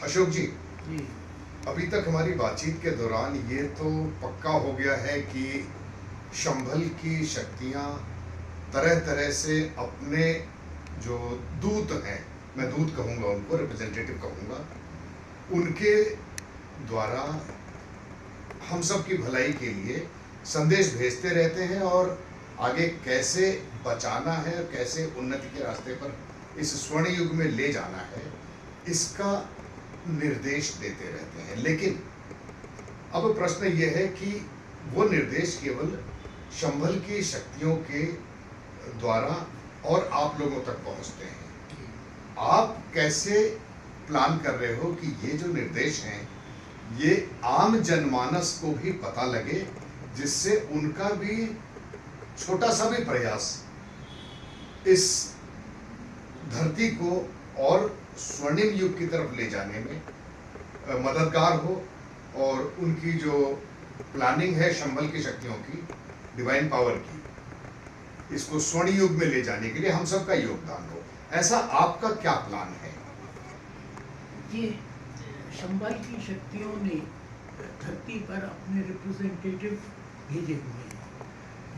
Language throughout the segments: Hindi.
अशोक जी, जी। अभी तक हमारी बातचीत के दौरान ये तो पक्का हो गया है कि शंभल की शक्तियाँ तरह तरह से अपने जो दूत हैं, मैं दूत कहूँगा उनको, रिप्रेजेंटेटिव कहूँगा, उनके द्वारा हम सब की भलाई के लिए संदेश भेजते रहते हैं और आगे कैसे बचाना है, कैसे उन्नति के रास्ते पर इस स्वर्ण युग में ले जाना है, इसका निर्देश देते रहते हैं। लेकिन अब प्रश्न यह है कि वो निर्देश केवल शंभल की शक्तियों के द्वारा और आप लोगों तक पहुंचते हैं। आप कैसे प्लान कर रहे हो कि ये जो निर्देश हैं ये आम जनमानस को भी पता लगे, जिससे उनका भी छोटा सा भी प्रयास इस धरती को और स्वर्णिम युग की तरफ ले जाने में मददगार हो, और उनकी जो प्लानिंग है शंभल की शक्तियों की, डिवाइन पावर की, इसको स्वर्ण युग में ले जाने के लिए हम सबका योगदान हो। ऐसा आपका क्या प्लान है? ये शंभल की शक्तियों ने धरती पर अपने रिप्रेजेंटेटिव भेजे हुए हैं,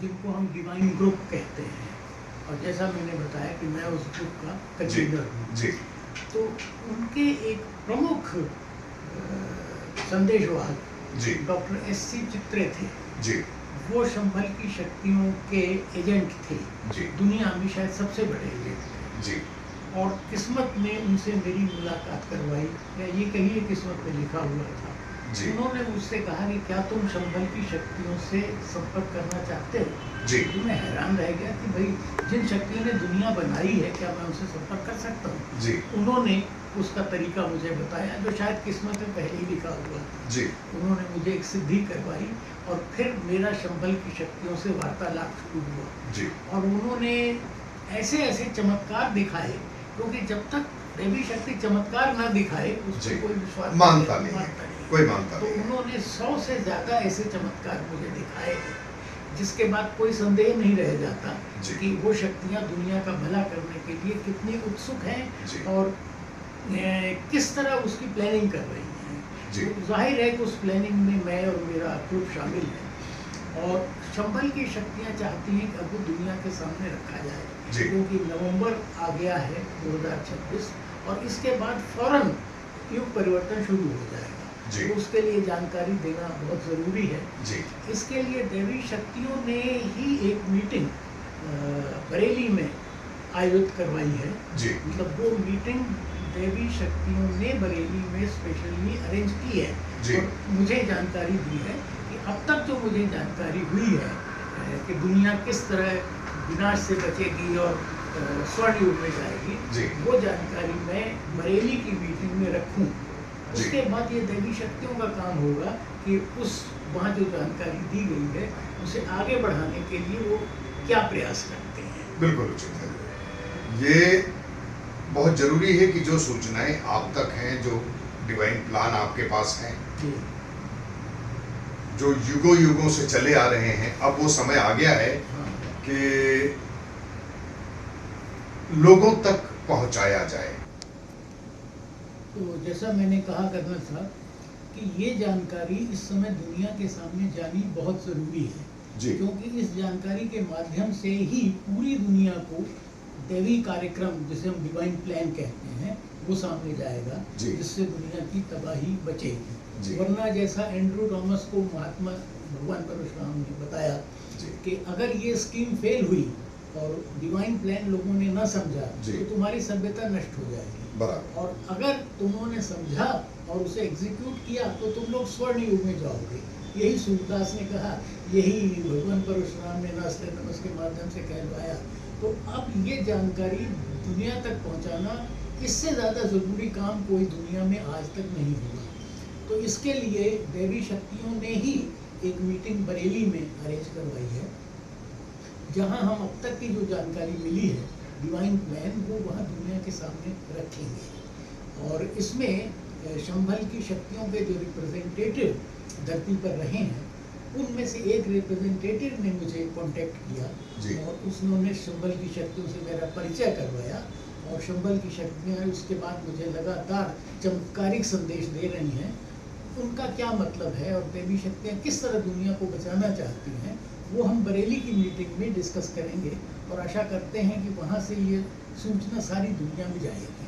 जिनको हम डिवाइन ग्रुप कहते हैं। और जैसा मैंने बताया कि मैं उस ग्रुप का कन्वीनर हूँ, जी। तो उनके एक प्रमुख संदेशवाहक डॉक्टर एस.सी. चित्रे थे। जी। वो शंभल की शक्तियों के एजेंट थे। जी। दुनिया में शायद सबसे बड़े एजेंट थे। जी। और किस्मत ने उनसे मेरी मुलाकात करवाई, या ये कहिए किस्मत में लिखा हुआ था। जी। उन्होंने मुझसे कहा कि क्या तुम शंभल की शक्तियों से संपर्क करना चाहते हो? जी। तो मैं हैरान रह गया कि भाई जिन शक्तियों ने दुनिया बनाई है, क्या मैं उनसे संपर्क कर सकता हूँ? जी। उन्होंने उसका तरीका मुझे बताया, जो शायद किस्मत में पहले ही लिखा हुआ था। जी। उन्होंने मुझे एक सिद्धि करवाई और फिर मेरा शंभल की शक्तियों से वार्तालाप शुरू हुआ। जी। और उन्होंने ऐसे ऐसे चमत्कार दिखाए, क्योंकि जब तक देवी शक्ति चमत्कार ना दिखाए उसको कोई विश्वास मानता नहीं, कोई मानता नहीं। तो उन्होंने 100 से ज्यादा ऐसे चमत्कार मुझे दिखाए, जिसके बाद कोई संदेह नहीं रह जाता कि वो शक्तियाँ दुनिया का भला करने के लिए कितनी उत्सुक हैं और किस तरह उसकी प्लानिंग कर रही हैं। तो जाहिर है कि उस प्लानिंग में मैं और मेरा ग्रुप शामिल है, और शंभल की शक्तियाँ चाहती हैं कि अब वो दुनिया के सामने रखा जाए, क्योंकि नवंबर आ गया है 2026, और इसके बाद फौरन युग परिवर्तन शुरू हो जाएगा। तो उसके लिए जानकारी देना बहुत ज़रूरी है। इसके लिए देवी शक्तियों ने ही एक मीटिंग बरेली में आयोजित करवाई है। मतलब वो मीटिंग देवी शक्तियों ने बरेली में स्पेशली अरेंज की है। और मुझे जानकारी दी है कि अब तक जो मुझे जानकारी हुई है कि दुनिया किस तरह विनाश से बचेगी और स्वर्ण युग में जाएगी, वो जानकारी मैं बरेली की मीटिंग में रखूं। उसके बाद ये देवी शक्तियों का काम होगा कि उस वहाँ जो जानकारी दी गई है उसे आगे बढ़ाने के लिए वो क्या प्रयास करते हैं। बिल्कुल उचित है। ये बहुत जरूरी है कि जो सूचनाएं आप तक हैं, जो डिवाइन प्लान आपके पास हैं, जो युगों युगों से चले आ रहे हैं, अब वो समय आ गया है कि लोगों तक पहुंचाया जाए। तो जैसा मैंने कहा करना था कि ये जानकारी इस समय दुनिया के सामने जानी बहुत ज़रूरी है, क्योंकि इस जानकारी के माध्यम से ही पूरी दुनिया को देवी कार्यक्रम, जिसे हम डिवाइन प्लान कहते हैं, वो सामने जाएगा, जिससे दुनिया की तबाही बचेगी। वरना जैसा एंड्रू टॉमस को महात्मा भगवान परशुराम ने बताया कि अगर ये स्कीम फेल हुई और डिवाइन प्लान लोगों ने न समझा तो तुम्हारी सभ्यता नष्ट हो जाएगी। और अगर तुमने समझा और उसे एग्जीक्यूट किया तो तुम लोग स्वर्ण युग में जाओगे। यही सूरदास ने कहा, यही भगवान परशुराम ने नास्ते नमस के माध्यम से कहलवाया। तो अब ये जानकारी दुनिया तक पहुंचाना, इससे ज़्यादा ज़रूरी काम कोई दुनिया में आज तक नहीं हुआ। तो इसके लिए देवी शक्तियों ने ही एक मीटिंग बरेली में अरेंज करवाई है, जहां हम अब तक की जो जानकारी मिली है डिवाइन प्लान, वो वहाँ दुनिया के सामने रखेंगे। और इसमें शंभल की शक्तियों के जो रिप्रेजेंटेटिव धरती पर रहे हैं, उनमें से एक रिप्रेजेंटेटिव ने मुझे कांटेक्ट किया और उसने शंभल की शक्तियों से मेरा परिचय करवाया और शंबल की शक्तियाँ उसके बाद मुझे लगातार चमत्कारिक संदेश दे रही हैं, उनका क्या मतलब है और देवी शक्तियाँ किस तरह दुनिया को बचाना चाहती हैं, वो हम बरेली की मीटिंग में डिस्कस करेंगे और आशा करते हैं कि वहाँ से ये सूचना सारी दुनिया में जाएगी।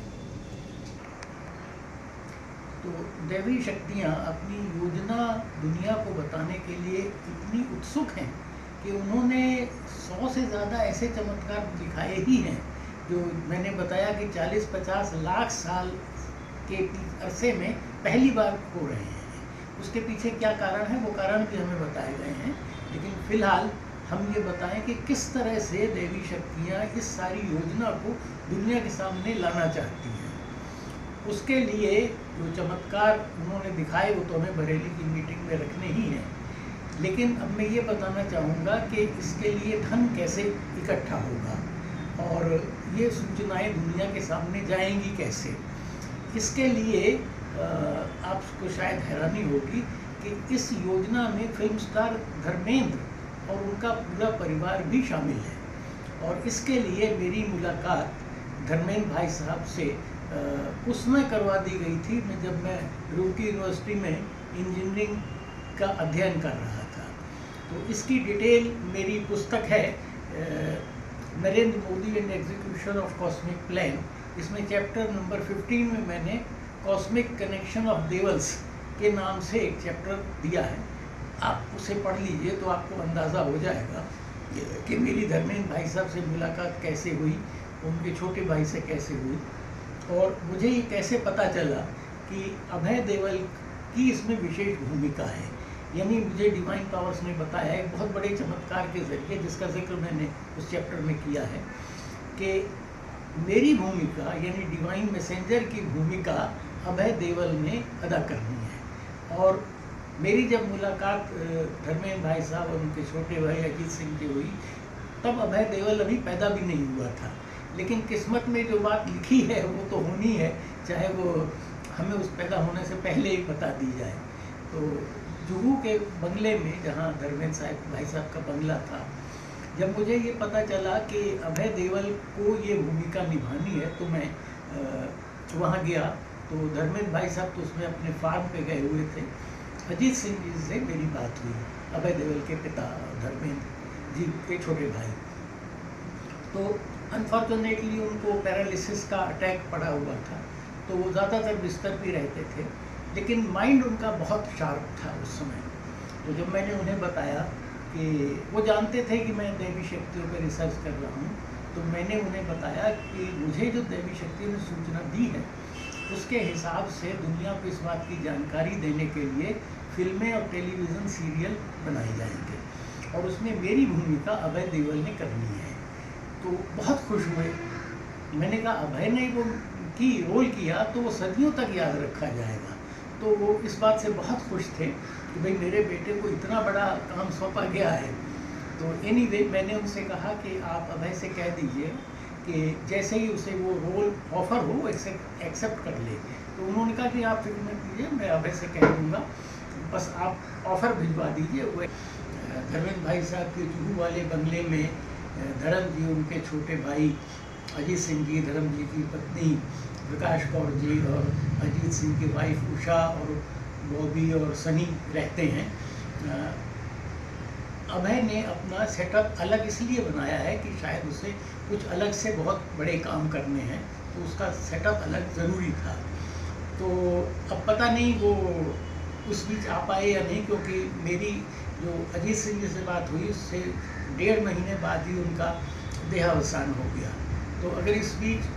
तो दैवी शक्तियाँ अपनी योजना दुनिया को बताने के लिए इतनी उत्सुक हैं कि उन्होंने 100 से ज़्यादा ऐसे चमत्कार दिखाए ही हैं जो मैंने बताया कि 40-50 लाख साल के अरसे में पहली बार हो रहे हैं। उसके पीछे क्या कारण है, वो कारण भी हमें बताए गए हैं, लेकिन फिलहाल हम ये बताएं कि किस तरह से देवी शक्तियाँ इस सारी योजना को दुनिया के सामने लाना चाहती हैं। उसके लिए जो चमत्कार उन्होंने दिखाए वो तो हमें बरेली की मीटिंग में रखने ही हैं, लेकिन अब मैं ये बताना चाहूँगा कि इसके लिए धन कैसे इकट्ठा होगा और ये सूचनाएं दुनिया के सामने जाएंगी कैसे। इसके लिए आपको शायद हैरानी होगी कि इस योजना में फिल्म स्टार धर्मेंद्र और उनका पूरा परिवार भी शामिल है, और इसके लिए मेरी मुलाकात धर्मेंद्र भाई साहब से उसमें करवा दी गई थी जब मैं रुड़की यूनिवर्सिटी में इंजीनियरिंग का अध्ययन कर रहा था। तो इसकी डिटेल मेरी पुस्तक है Narendra Modi and execution of cosmic plan. इसमें चैप्टर नंबर 15 में मैंने कॉस्मिक कनेक्शन ऑफ देवल्स के नाम से एक चैप्टर दिया है। आप उसे पढ़ लीजिए तो आपको अंदाज़ा हो जाएगा कि मेरी धर्मेंद्र भाई साहब से मुलाकात कैसे हुई, उनके छोटे भाई से कैसे हुई, और मुझे ये कैसे पता चला कि अभय देओल की इसमें विशेष भूमिका है। यानी मुझे डिवाइन पावर्स ने बताया एक बहुत बड़े चमत्कार के ज़रिए, जिसका जिक्र मैंने उस चैप्टर में किया है, कि मेरी भूमिका यानी डिवाइन मैसेंजर की भूमिका अभय देओल ने अदा करनी है। और मेरी जब मुलाकात धर्मेंद्र भाई साहब और उनके छोटे भाई अजीत सिंह से हुई, तब अभय देओल अभी पैदा भी नहीं हुआ था, लेकिन किस्मत में जो बात लिखी है वो तो होनी है, चाहे वो हमें उस पैदा होने से पहले ही बता दी जाए। तो जुहू के बंगले में, जहाँ धर्मेंद्र भाई साहब का बंगला था, जब मुझे ये पता चला कि अभय देओल को ये भूमिका निभानी है, तो मैं वहाँ गया। तो धर्मेंद्र भाई साहब तो उसमें अपने फार्म पे गए हुए थे। अजीत सिंह जी से मेरी बात हुई, अभय देओल के पिता धर्मेंद्र जी के छोटे भाई। तो अनफॉर्चुनेटली उनको पैरालिसिस का अटैक पड़ा हुआ था, तो वो ज़्यादातर बिस्तर पे रहते थे, लेकिन माइंड उनका बहुत शार्प था उस समय। तो जब मैंने उन्हें बताया कि वो जानते थे कि मैं देवी शक्तियों पर रिसर्च कर रहा हूँ, तो मैंने उन्हें बताया कि मुझे जो देवी शक्तियों ने सूचना दी है उसके हिसाब से दुनिया को इस बात की जानकारी देने के लिए फिल्में और टेलीविज़न सीरियल बनाए जाएंगे, और उसमें मेरी भूमिका अभय देओल ने करनी है। तो बहुत खुश हुए। मैंने कहा अभय ने वो रोल किया तो वो सदियों तक याद रखा जाएगा। तो वो इस बात से बहुत खुश थे कि भाई मेरे बेटे को इतना बड़ा काम सौंपा गया है। तो एनीवे मैंने उनसे कहा कि आप अभय से कह दीजिए कि जैसे ही उसे वो रोल ऑफ़र हो वो एक्सेप्ट कर ले। तो उन्होंने कहा कि आप फिक्र मत कीजिए, मैं अभय से कह दूँगा, बस आप ऑफ़र भिजवा दीजिए। वो धर्मेंद्र भाई साहब के जुहू वाले बंगले में धर्म जी, उनके छोटे भाई अजीत सिंह जी, धर्म जी की पत्नी प्रकाश कौर जी और अजीत सिंह की वाइफ उषा और बॉबी और सनी रहते हैं। अभय ने अपना सेटअप अलग इसलिए बनाया है कि शायद उसे कुछ अलग से बहुत बड़े काम करने हैं, तो उसका सेटअप अलग ज़रूरी था। तो अब पता नहीं वो उस बीच आ पाए या नहीं, क्योंकि मेरी जो अजीत सिंह जी से बात हुई उससे 1.5 महीने बाद ही उनका देहावसान हो गया। तो अगर इस बीच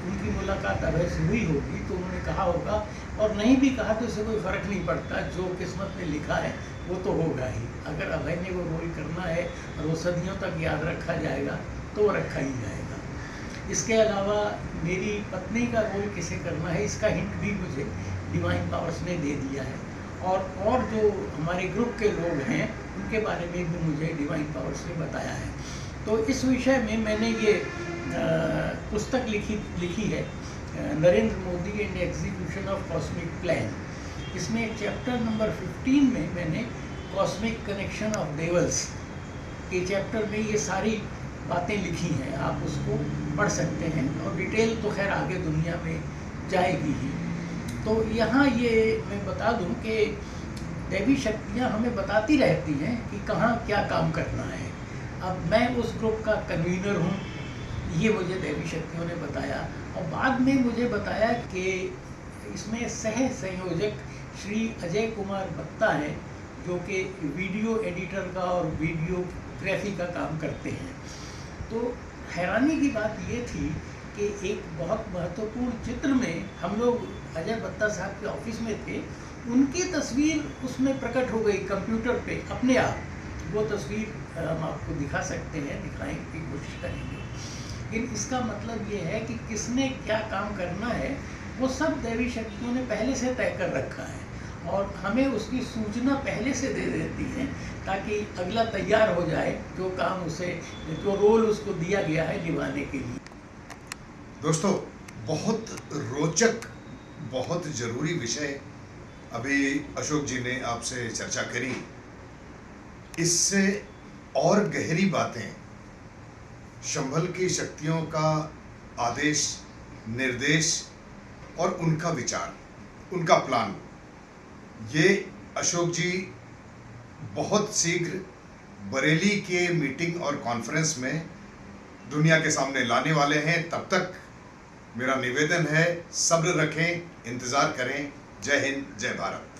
उनकी मुलाकात अभय से हुई होगी तो उन्होंने कहा होगा, और नहीं भी कहा तो इससे कोई फ़र्क नहीं पड़ता, जो किस्मत में लिखा है वो तो होगा ही। अगर अभय ने वो रोल करना है और वो सदियों तक याद रखा जाएगा तो वो रखा ही जाएगा। इसके अलावा मेरी पत्नी का रोल किसे करना है इसका हिंट भी मुझे डिवाइन पावर्स ने दे दिया है, और जो हमारे ग्रुप के लोग हैं उनके बारे में भी मुझे डिवाइन पावर्स ने बताया है। तो इस विषय में मैंने ये पुस्तक लिखी है, Narendra Modi and execution of cosmic plan. इसमें चैप्टर नंबर 15 में मैंने कॉस्मिक कनेक्शन ऑफ देवल्स के चैप्टर में ये सारी बातें लिखी हैं। आप उसको पढ़ सकते हैं, और डिटेल तो खैर आगे दुनिया में जाएगी ही। तो यहाँ ये मैं बता दूं कि दैवी शक्तियाँ हमें बताती रहती हैं कि कहाँ क्या काम करना है। अब मैं उस ग्रुप का कन्वीनर हूँ, ये मुझे दैवी शक्तियों ने बताया, और बाद में मुझे बताया कि इसमें सह संयोजक श्री अजय कुमार बत्ता हैं, जो कि वीडियो एडिटर का और वीडियोग्राफी का काम करते हैं। तो हैरानी की बात ये थी कि एक बहुत महत्वपूर्ण चित्र में हम लोग अजय बत्ता साहब के ऑफिस में थे, उनकी तस्वीर उसमें प्रकट हो गई कंप्यूटर पे अपने आप। वो तस्वीर हम आपको दिखा सकते हैं, दिखाने की कोशिश करेंगे। लेकिन इसका मतलब ये है कि किसने क्या काम करना है वो सब दैवी शक्तियों ने पहले से तय कर रखा है, और हमें उसकी सूचना पहले से दे देती हैं ताकि अगला तैयार हो जाए जो काम उसे, जो रोल उसको दिया गया है निभाने के लिए। दोस्तों, बहुत रोचक, बहुत ज़रूरी विषय अभी अशोक जी ने आपसे चर्चा करी। इससे और गहरी बातें, शंभल की शक्तियों का आदेश, निर्देश और उनका विचार, उनका प्लान, ये अशोक जी बहुत शीघ्र बरेली के मीटिंग और कॉन्फ्रेंस में दुनिया के सामने लाने वाले हैं। तब तक मेरा निवेदन है, सब्र रखें, इंतज़ार करें। जय हिंद, जय भारत।